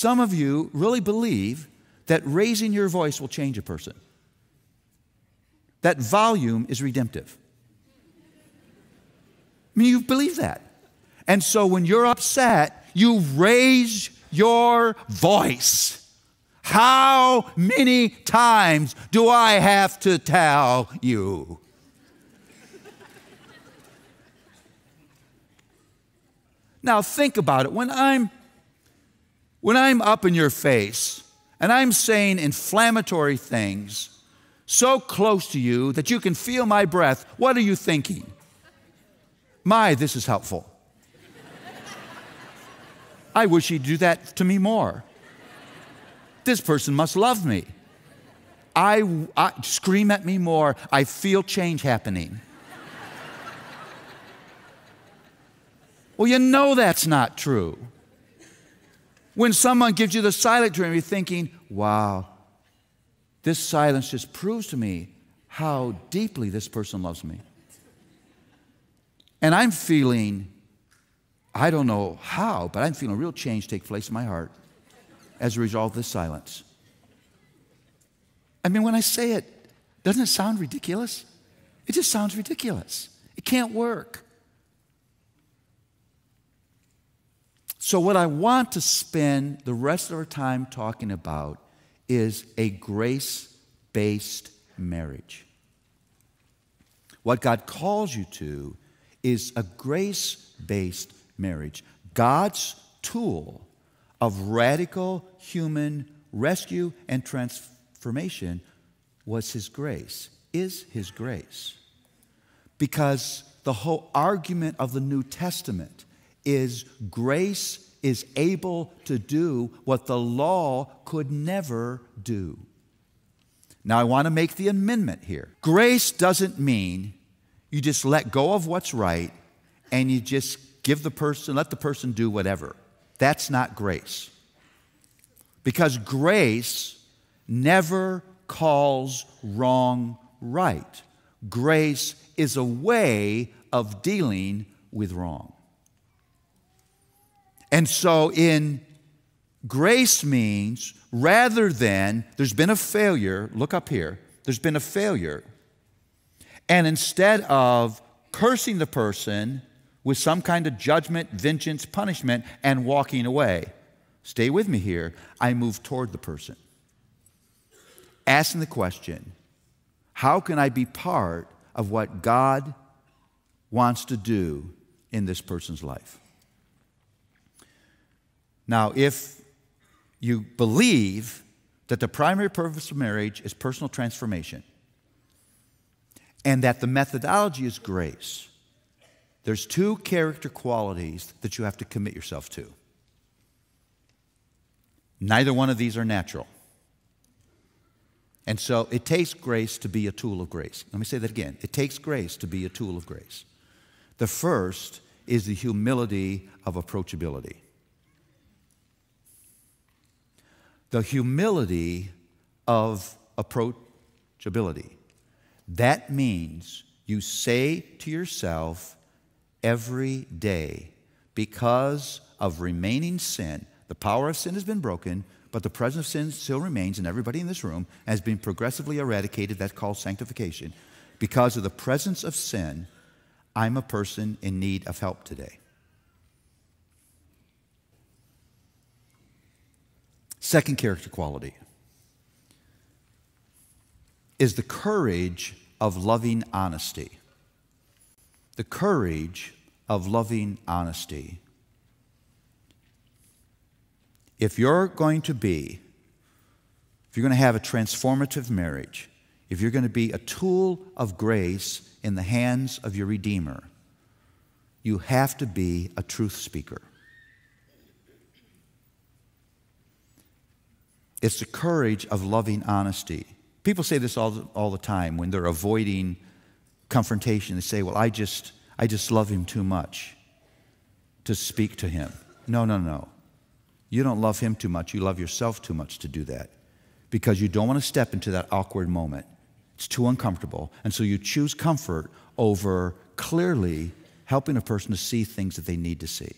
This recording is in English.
Some of you really believe that raising your voice will change a person. That volume is redemptive. I mean, you believe that. And so when you're upset, you raise your voice. How many times do I have to tell you? Now think about it. When I'm up in your face and I'm saying inflammatory things so close to you that you can feel my breath, what are you thinking? My, this is helpful. I wish he'd do that to me more. This person must love me. I scream at me more. I feel change happening. Well, you know that's not true. When someone gives you the silent treatment, you're thinking, wow, this silence just proves to me how deeply this person loves me. And I'm feeling, I don't know how, but I'm feeling a real change take place in my heart as a result of this silence. I mean, when I say it, doesn't it sound ridiculous? It just sounds ridiculous. It can't work. So what I want to spend the rest of our time talking about is a grace-based marriage. What God calls you to is a grace-based marriage. God's tool of radical human rescue and transformation was His grace, is His grace. Because the whole argument of the New Testament is grace is able to do what the law could never do. Now, I want to make the amendment here. Grace doesn't mean you just let go of what's right and you just let the person do whatever. That's not grace. Because grace never calls wrong right. Grace is a way of dealing with wrong. And so grace means rather than there's been a failure, look up here, there's been a failure, and instead of cursing the person with some kind of judgment, vengeance, punishment, and walking away, stay with me here, I move toward the person, asking the question, how can I be part of what God wants to do in this person's life? Now, if you believe that the primary purpose of marriage is personal transformation and that the methodology is grace, there's two character qualities that you have to commit yourself to. Neither one of these are natural. And so it takes grace to be a tool of grace. Let me say that again. It takes grace to be a tool of grace. The first is the humility of approachability. The humility of approachability. That means you say to yourself every day, because of remaining sin, the power of sin has been broken, but the presence of sin still remains in everybody in this room, has been progressively eradicated. That's called sanctification. Because of the presence of sin, I'm a person in need of help today. Second character quality is the courage of loving honesty. The courage of loving honesty. If you're going to have a transformative marriage, if you're going to be a tool of grace in the hands of your Redeemer, you have to be a truth speaker. It's the courage of loving honesty. People say this all the time when they're avoiding confrontation. They say, well, I just love him too much to speak to him. No. You don't love him too much. You love yourself too much to do that because you don't want to step into that awkward moment. It's too uncomfortable. And so you choose comfort over clearly helping a person to see things that they need to see.